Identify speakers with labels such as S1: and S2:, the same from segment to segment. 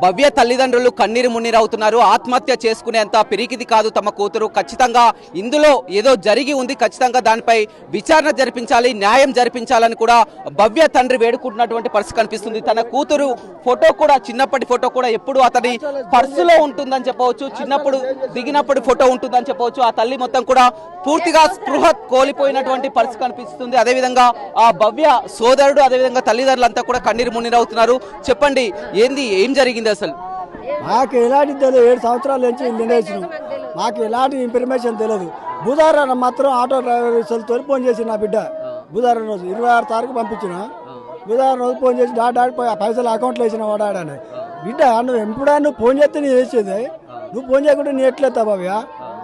S1: భవ్య తల్లిదండ్రులు కన్నీరు మున్నీరవుతున్నారు. ఆత్మహత్య చేసుకునేంత పిరికిది కాదు తమ కూతురు. ఖచ్చితంగా ఇందులో ఏదో జరిగి ఉంది, ఖచ్చితంగా దానిపై విచారణ జరిపించాలి, న్యాయం జరిపించాలని కూడా భవ్య తండ్రి వేడుకుంటున్నటువంటి పరిస్థితి కనిపిస్తుంది. తన కూతురు ఫోటో కూడా, చిన్నప్పటి ఫోటో కూడా ఎప్పుడు అతని పర్సులో ఉంటుందని చెప్పవచ్చు, చిన్నప్పుడు దిగినప్పుడు ఫోటో ఉంటుందని చెప్పవచ్చు. ఆ తల్లి మొత్తం కూడా పూర్తిగా స్పృహ కోల్పోయినటువంటి పరిస్థితి కనిపిస్తుంది. అదేవిధంగా ఆ భవ్య సోదరుడు, అదేవిధంగా తల్లిదండ్రులంతా కూడా కన్నీరు మున్నీరవుతున్నారు. చెప్పండి, ఏం జరిగింది అసలు?
S2: మాకు ఎలాంటి తెలియదు. 7 సంవత్సరాల నుంచి నిర్ణయించిన మాకు ఎలాంటి ఇన్ఫర్మేషన్ తెలియదు. బుధవారం మాత్రం ఆటో డ్రైవర్ తోలి ఫోన్ చేసి నా బిడ్డ బుధవారం రోజు 26 తారీఖు పంపించిన. బుధవారం రోజు ఫోన్ చేసి డాడీ పైసలు అకౌంట్లో వేసిన వాడాడని. బిడ్డ నువ్వు ఎప్పుడా నువ్వు ఫోన్ చేస్తే నీ వేసేది, నువ్వు ఫోన్ చేయకుండా నీ ఎట్లేస్తా భవ్య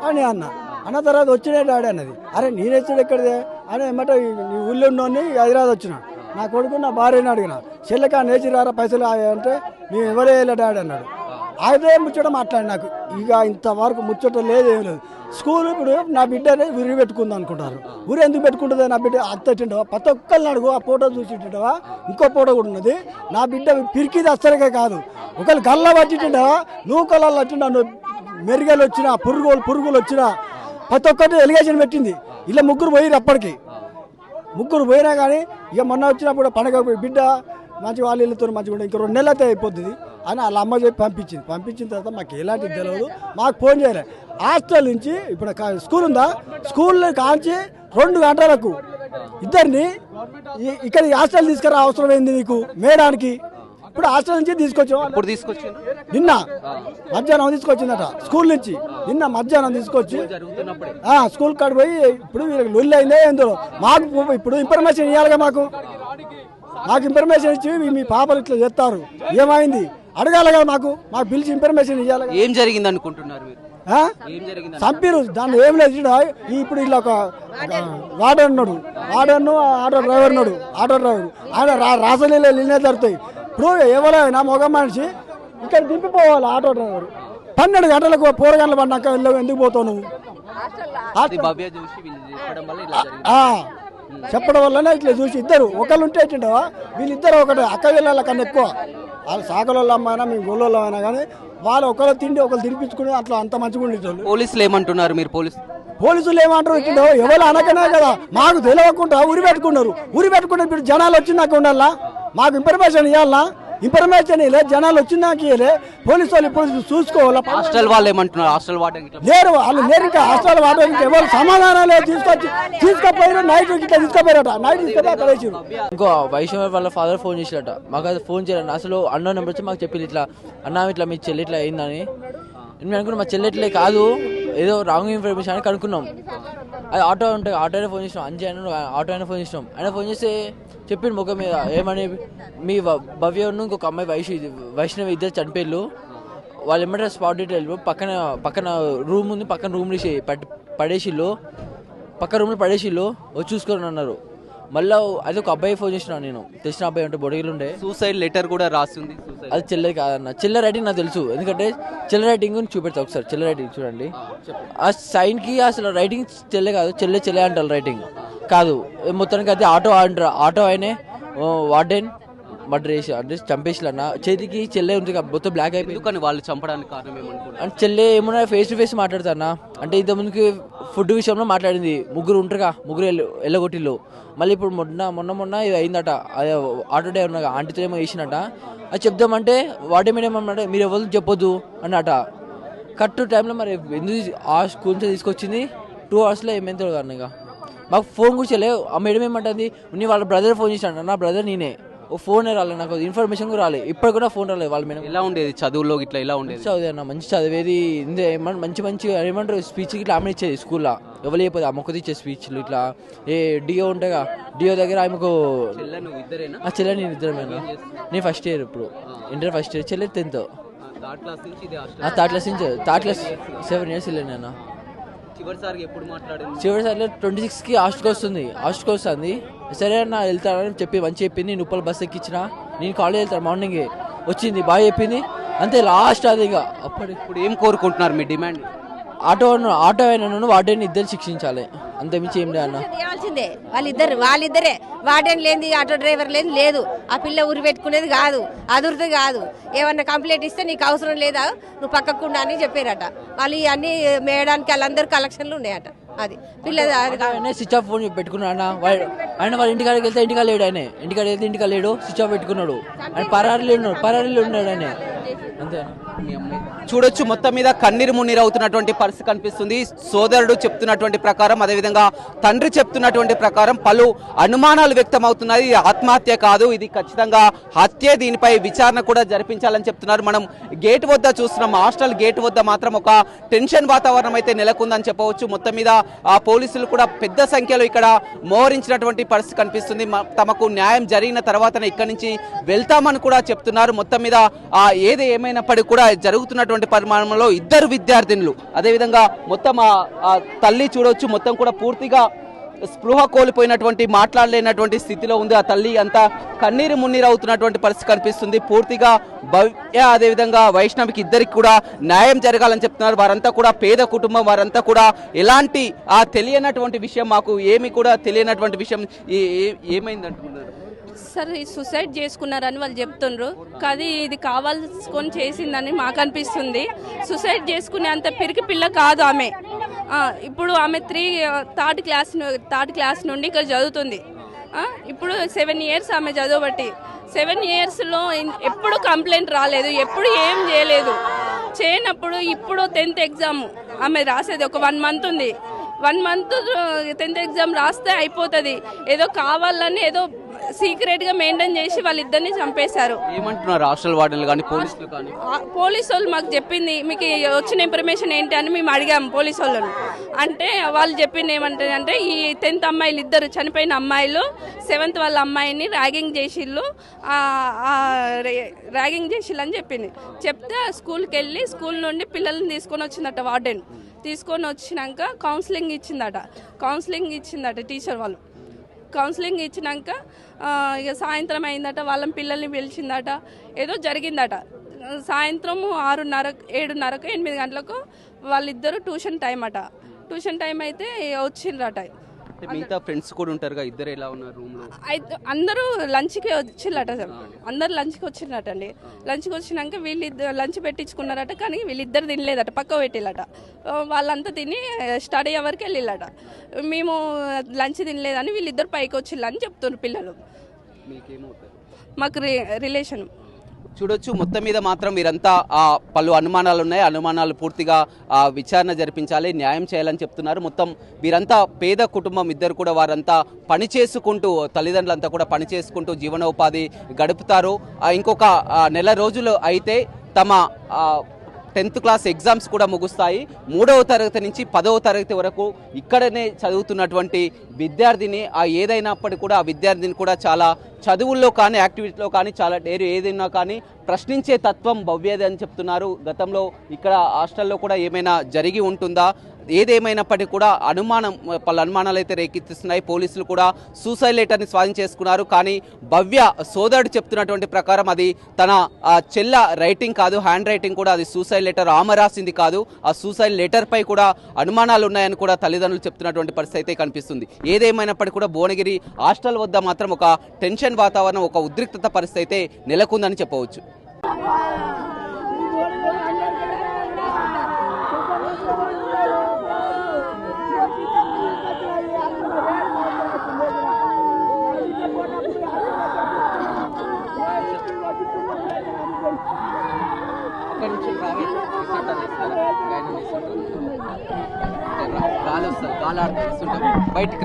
S2: అని అన్న తర్వాత వచ్చినే డాడీ అన్నది. అరే నేను వచ్చాడు ఎక్కడిదే అని ఏమంటే నీ ఊళ్ళో ఉన్నోని హైదరాబాద్ వచ్చిన. నా కొడుకు నా భార్యని అడిగిన, చెల్లెకా నేర్చిరారా పైసలు అంటే మేము ఎవరే డాడీ అన్నాడు. అదే ముచ్చట మాట్లాడి నాకు ఇక ఇంతవరకు ముచ్చట లేదు, ఏం లేదు. స్కూల్ ఇప్పుడు నా బిడ్డని ఉరి పెట్టుకుందాం అనుకుంటారు. ఊరు ఎందుకు పెట్టుకుంటుంది? నా బిడ్డ అత్తటిండవా, ప్రతి ఒక్కరిని అడుగు, ఆ ఫోటో చూసిటిండవా, ఇంకో ఫోటో కూడా ఉన్నది. నా బిడ్డ పిరికిది అస్తరికే కాదు, ఒకళ్ళు గల్ల పట్టిండవా, నువ్వు కళ్ళల్లో వచ్చిండా, నువ్వు మెరుగలు వచ్చినా, పురుగులు వచ్చినా ప్రతి ఒక్కటి ఎలిగేషన్ పెట్టింది. ఇలా ముగ్గురు పోయిరు, అప్పటికి ముగ్గురు పోయినా కానీ ఇక మొన్న వచ్చినప్పుడు పండగ బిడ్డ మంచి వాళ్ళు వెళ్తారు, మంచిగా ఇంక 2 నెలలు అయితే అయిపోతుంది అని వాళ్ళ అమ్మ చెప్పి పంపించిన తర్వాత మాకు ఎలాంటిది తెలియదు. మాకు ఫోన్ చేయలే. హాస్టల్ నుంచి ఇప్పుడు స్కూల్ ఉందా, స్కూల్లో కాంచి 2 గంటలకు ఇద్దరిని ఇక్కడ హాస్టల్ తీసుకురా అవసరం ఏంది నీకు మేడానికి? ఇప్పుడు హాస్టల్ నుంచి తీసుకొచ్చి నిన్న మధ్యాహ్నం తీసుకొచ్చిందట స్కూల్ నుంచి. నిన్న మధ్యాహ్నం తీసుకొచ్చి స్కూల్ కాడ పోయి ఇప్పుడు వీళ్ళకి లొల్లి అయిందే ఎందులో మాకు ఇప్పుడు ఇన్ఫర్మేషన్ ఇవ్వాలిగా. మాకు ఇన్ఫర్మేషన్ ఇచ్చి మీ పాపలు ఇట్లా చేస్తారు ఏమైంది అడగాలి కదా, మాకు పిలిచి ఇన్ఫర్మేషన్ ఇవ్వాలి.
S1: ఏం జరిగింది అనుకుంటున్నారు మీరు?
S2: చంపిరు దాన్ని ఏం లేదు. ఇప్పుడు ఇలా ఒక వార్డెన్ ఉన్నాడు, ఆటో డ్రైవర్ ఉన్నాడు. ఆయన రాసలీలో నిన్నే జరుగుతాయి. ఇప్పుడు ఎవరైనా మగ మనిషి ఇక్కడ దింపిపోవాలి. ఆటో డ్రైవర్ 12 గంటలకు పోరగంటలు పడినాక ఎందుకు పోతావు నువ్వు? చెప్పడం వల్లనే ఇట్లా చూసి ఇద్దరు ఒకళ్ళు ఉంటే ఇచ్చిండవా, వీళ్ళిద్దరు ఒకటే అక్క వీళ్ళ కన్నా ఎక్కువ. వాళ్ళు సాకలోళ్ళ అమ్మైనా మేము గోళ్ళ అయినా కానీ వాళ్ళు ఒకళ్ళు తిండి ఒకళ్ళు తినిపించుకుని అట్లా అంత మంచిగా ఉండేటోళ్ళు.
S1: పోలీసులు ఏమంటున్నారు? మీరు
S2: పోలీసులు ఏమంటారు? ఇచ్చిండో ఎవరు అనకనే కదా, మాకు తెలియకుండా ఊరి పెట్టుకున్నారు. ఇప్పుడు జనాలు వచ్చినాక ఉండాలా, మాకు ఇన్ఫర్మేషన్ ఇవ్వాలా. ఇన్ఫర్మేషన్ ఇవ్వలే, జనాలు వచ్చినాక ఇవ్వలే. పోలీసు వాళ్ళు ఇప్పుడు చూసుకోవాలి.
S1: హాస్టల్ వాళ్ళు ఏమంటున్నారు? హాస్టల్ వార్డెన్
S2: లేరు, వాళ్ళు లేరు. ఇంకా హాస్టల్ వార్డెన్ ఎవరు సమాధానాలు తీసుకపోయారు. నైట్ ఇట్లా తీసుకుపోయారట, నైట్ తీసుకుపోయి
S3: ఇంకో వైష్ణవి వాళ్ళ ఫాదర్ ఫోన్ చేసినట. మాకు అది ఫోన్ చేయాలి అసలు అన్నో నెంబర్ వచ్చి మాకు చెప్పి ఇట్లా అన్న ఇట్లా మీ చెల్లి ఇట్లా అయిందని. నేను అనుకున్నాం మా చెల్లి ఇట్లే కాదు, ఏదో రాంగ్ ఇన్ఫర్మేషన్ అని కనుక్కున్నాం. అది ఆటో ఉంటే ఆటోనే ఫోన్ చేసినాం, అంజీ అయినా ఆటో అయినా ఫోన్ చేసినాం. ఆయన ఫోన్ చేస్తే చెప్పిండు ముఖం మీద ఏమని, మీ భవ్యను ఇంకొక అమ్మాయి వైష్ణవి ఇద్దరు చనిపోయారు, వాళ్ళు ఏమంటే స్పాట్ డీటెయిల్ పక్కన రూమ్ ఉంది, పక్కన రూమ్ పడేసిళ్ళు, పక్క రూమ్లో పడేసిళ్ళు వచ్చి చూసుకొని అన్నారు. మళ్ళీ అది ఒక అబ్బాయి ఫోన్ చేసినాను, నేను తెలిసిన అబ్బాయి ఉంటే బొడగిలు ఉండే.
S1: సూసైడ్ లెటర్ కూడా రాస్తుంది.
S3: అది చెల్లెది కాదన్న, చెల్లె రైటింగ్ నాకు తెలుసు, ఎందుకంటే చెల్లె రైటింగ్ చూపెడతా ఒకసారి. చెల్లె రైటింగ్ చూడండి, ఆ సైన్కి అసలు రైటింగ్ చెల్లె కాదు, చెల్లె అంటారు, రైటింగ్ కాదు. మొత్తానికి అయితే ఆటో ఆయనే వార్డెన్ మర్డర్ చేసి అంటే చంపేసి అన్న. చేతికి చెల్లె ఉంది మొత్తం బ్లాక్ అయిపోయింది.
S1: కానీ వాళ్ళు చంపడానికి కారణం ఏమనుకుంటున్నారు?
S3: అంటే చెల్లె ఏమన్నా ఫేస్ టు ఫేస్ మాట్లాడతానా అంటే ఇంత ముందుకి ఫుడ్ విషయంలో మాట్లాడింది. ముగ్గురు ఎల్లగొట్టిళ్ళు. మళ్ళీ ఇప్పుడు మొన్న ఇది అయిందట, అదే ఆటో డ్రైవర్ ఆంటీతో ఏమో వేసినట. అది చెప్దామంటే వాటి మీద ఏమన్నా మీరు ఎవరు చెప్పొద్దు అన్నట. కరెక్ట్ టైంలో మరి ఎందుకు ఆ స్కూల్ నుంచి తీసుకొచ్చింది 2 అవర్స్లో ఏమైందో అన్న. ఇక మాకు ఫోన్ కూడా చేయలేదు. ఆ మేడం ఏమంటుంది, నీ వాళ్ళ బ్రదర్ ఫోన్ చేసినట్ట. నా బ్రదర్ నేనే, ఓ ఫోనే రాలేదు, నాకు ఇన్ఫర్మేషన్ కూడా రాలేదు, ఇప్పుడు కూడా ఫోన్ రాలేదు. వాళ్ళ మేడం
S1: ఎలా ఉండేది చదువులో ఇట్లా ఎలా ఉండేది?
S3: చదివే అన్న మంచి చదివేది, మంచి ఏమంటారు స్పీచ్కి ఇట్లా ఆమె ఇచ్చేది స్కూల్లో. ఎవరు చెప్పదు ఆ మొక్కది ఇచ్చే స్పీచ్లు. ఇట్లా డిఓ ఉంటాయిగా, డిఓ దగ్గర ఆమెకు చెల్లె నేను ఇద్దరమేనా. నేను ఫస్ట్ ఇయర్, ఇప్పుడు ఇంటర్ ఫస్ట్ ఇయర్, చెల్లె 10th. థర్డ్ క్లాస్ 7 years వెళ్ళాను. చివరిసారి 26కి హాస్టల్కి వస్తుంది. సరే అన్న వెళ్తానని చెప్పి మంచి చెప్పింది. నుప్పలు బస్ ఎక్కించిన, నేను కాలేజ్ వెళ్తాను మార్నింగే వచ్చింది, బాగా చెప్పింది అంతే. లాస్ట్ అది ఇక అప్పుడు.
S1: ఇప్పుడు ఏం కోరుకుంటున్నారు మీ డిమాండ్?
S3: ఆటో అయినా వాటిని ఇద్దరు శిక్షించాలి. అంతమించి ఏం లేదు అన్న.
S4: చేయాల్సిందే వాళ్ళిద్దరే వార్డెన్ లేని ఆటో డ్రైవర్ లేని లేదు. ఆ పిల్ల ఉరి పెట్టుకునేది కాదు, అదురుది కాదు. ఏమన్నా కంప్లైంట్ ఇస్తే నీకు అవసరం లేదా, నువ్వు పక్కకుండా అని చెప్పారట. వాళ్ళు అన్ని మేయడానికి వాళ్ళందరూ కలెక్షన్లు ఉన్నాయట. అది పిల్ల
S3: స్విచ్ ఆఫ్ ఫోన్ పెట్టుకున్నాడు అన్న. ఆయన వాళ్ళ ఇంటికాడికి వెళ్తే ఇంటికా లేడు, ఆయన ఇంటికాడ వెళ్తే ఇంటికా లేడు, స్విచ్ ఆఫ్ పెట్టుకున్నాడు. ఆయన పరారీలో ఉన్నాడు ఆయన. అంతే
S1: చూడొచ్చు, మొత్తం మీద కన్నీరు మున్నీరు అవుతున్నటువంటి పరిస్థితి కనిపిస్తుంది. సోదరుడు చెప్తున్నటువంటి ప్రకారం, అదేవిధంగా తండ్రి చెప్తున్నటువంటి ప్రకారం పలు అనుమానాలు వ్యక్తం అవుతున్నాయి. ఇది ఆత్మహత్య కాదు, ఇది ఖచ్చితంగా హత్య. దీనిపై విచారణ కూడా జరిపించాలని చెప్తున్నారు. మనం గేట్ వద్ద చూస్తున్నాం, హాస్టల్ గేట్ వద్ద మాత్రం ఒక టెన్షన్ వాతావరణం అయితే నెలకొందని చెప్పవచ్చు. మొత్తం మీద ఆ పోలీసులు కూడా పెద్ద సంఖ్యలో ఇక్కడ మోహరించినటువంటి పరిస్థితి కనిపిస్తుంది. తమకు న్యాయం జరిగిన తర్వాతనే ఇక్కడి నుంచి వెళ్తామని కూడా చెప్తున్నారు. మొత్తం మీద ఏది ఏమైనప్పటికీ కూడా జరుగుతున్నటువంటి పరిమాణంలో ఇద్దరు విద్యార్థినులు, అదేవిధంగా మొత్తం ఆ తల్లి చూడవచ్చు, మొత్తం కూడా పూర్తిగా స్పృహ కోల్పోయినటువంటి, మాట్లాడలేనటువంటి స్థితిలో ఉంది. ఆ తల్లి అంతా కన్నీరు మున్నీరు అవుతున్నటువంటి పరిస్థితి కనిపిస్తుంది. పూర్తిగా భవ్య అదేవిధంగా వైష్ణవికి ఇద్దరికి కూడా న్యాయం జరగాలని చెప్తున్నారు. వారంతా కూడా పేద కుటుంబం, వారంతా కూడా ఎలాంటి తెలియనటువంటి విషయం, మాకు ఏమి కూడా తెలియనటువంటి విషయం ఏమైంది అంటున్నారు.
S5: సార్ సూసైడ్ చేసుకున్నారని వాళ్ళు చెప్తుండ్రు, కానీ ఇది కావాల్సుకొని చేసిందని మాకు అనిపిస్తుంది. సూసైడ్ చేసుకునే అంత పిరికి పిల్ల కాదు ఆమె. ఇప్పుడు ఆమె థర్డ్ క్లాస్ నుండి ఇక్కడ చదువుతుంది. ఇప్పుడు 7 years ఆమె చదవబట్టి 7 yearsలో ఎప్పుడు కంప్లైంట్ రాలేదు, ఎప్పుడు ఏం చేయనప్పుడు ఇప్పుడు 10th ఎగ్జామ్ ఆమె రాసేది ఒక 1 month ఉంది. 1 month 10th ఎగ్జామ్ రాస్తే అయిపోతుంది. ఏదో కావాలని ఏదో సీక్రెట్ గా మెయింటైన్ చేసి వాళ్ళిద్దరిని చంపేశారు.
S1: ఏమంటున్నారు హాస్టల్ వార్డెన్లు కానీ పోలీసులు కానీ?
S5: పోలీసు వాళ్ళు మాకు చెప్పింది, మీకు వచ్చిన ఇన్ఫర్మేషన్ ఏంటి అని మేము అడిగాము పోలీసు వాళ్ళను. అంటే వాళ్ళు చెప్పింది ఏమంటారంటే, ఈ 10th అమ్మాయిలు ఇద్దరు చనిపోయిన అమ్మాయిలు 7th వాళ్ళ అమ్మాయిని ర్యాగింగ్ చేసిళ్ళు అని చెప్పింది. చెప్తే స్కూల్కి వెళ్ళి స్కూల్ నుండి పిల్లల్ని తీసుకొని వచ్చిందట వార్డెన్. తీసుకొని వచ్చినాక కౌన్సిలింగ్ ఇచ్చిందట టీచర్ వాళ్ళు. కౌన్సిలింగ్ ఇచ్చినాక ఇక సాయంత్రం అయిందట, వాళ్ళ పిల్లల్ని పిలిచిందట, ఏదో జరిగిందట. సాయంత్రం 6:30, 7:30, 8 గంటలకు వాళ్ళిద్దరు ట్యూషన్ టైం అయితే వచ్చిండ్రట.
S1: మిగతా ఫ్రెండ్స్ కూడా ఉంటారుగా, ఇద్దరు ఎలా ఉన్నారు రూమ్ లో?
S5: అయితే అందరూ లంచ్కి వచ్చిందట సార్. అందరు లంచ్కి వచ్చిందట అండి. లంచ్కి వచ్చినాక వీళ్ళిద్దరు లంచ్ పెట్టించుకున్నారట, కానీ వీళ్ళిద్దరు తినలేదట, పక్క పెట్టిల్లట. వాళ్ళంతా తిని స్టడీ అవర్కి వెళ్ళిల్లట. మేము లంచ్ తినలేదని వీళ్ళిద్దరు పైకి వచ్చిల్లని చెప్తున్నారు పిల్లలు. మాకు రిలేషన్.
S1: చూడొచ్చు, మొత్తం మీద మాత్రం వీరంతా పలు అనుమానాలు ఉన్నాయి. అనుమానాలు పూర్తిగా విచారణ జరిపించాలి, న్యాయం చేయాలని చెప్తున్నారు. మొత్తం వీరంతా పేద కుటుంబం, ఇద్దరు కూడా వారంతా పని చేసుకుంటూ, తల్లిదండ్రులంతా కూడా పని చేసుకుంటూ జీవనోపాధి గడుపుతారు. ఇంకొక నెల రోజులు అయితే తమ 10th క్లాస్ ఎగ్జామ్స్ కూడా ముగుస్తాయి. 3వ తరగతి నుంచి 10వ తరగతి వరకు ఇక్కడనే చదువుతున్నటువంటి విద్యార్థిని, ఏదైనప్పటికీ కూడా ఆ విద్యార్థిని కూడా చాలా చదువుల్లో కానీ యాక్టివిటీలో కానీ చాలా ఏదైనా కానీ ప్రశ్నించే తత్వం భవ్యది అని చెప్తున్నారు. గతంలో ఇక్కడ హాస్టల్లో కూడా ఏమైనా జరిగి ఉంటుందా, ఏదేమైనప్పటికీ కూడా పలు అనుమానాలు అయితే రేకెత్తిస్తున్నాయి. పోలీసులు కూడా సూసైడ్ లెటర్ని స్వాధీనం చేసుకున్నారు. కానీ భవ్య సోదరుడు చెప్తున్నటువంటి ప్రకారం అది తన చెల్ల రైటింగ్ కాదు, హ్యాండ్ రైటింగ్ కూడా, అది సూసైడ్ లెటర్ ఆమె రాసింది కాదు. ఆ సూసైడ్ లెటర్ పై కూడా అనుమానాలు ఉన్నాయని కూడా తల్లిదండ్రులు చెప్తున్నటువంటి పరిస్థితి అయితే కనిపిస్తుంది. ఏదేమైనప్పటికీ కూడా భువనగిరి హాస్టల్ వద్ద మాత్రం ఒక టెన్షన్ వాతావరణం, ఒక ఉద్రిక్తత పరిస్థితి అయితే నెలకొందని చెప్పవచ్చు. బయటికి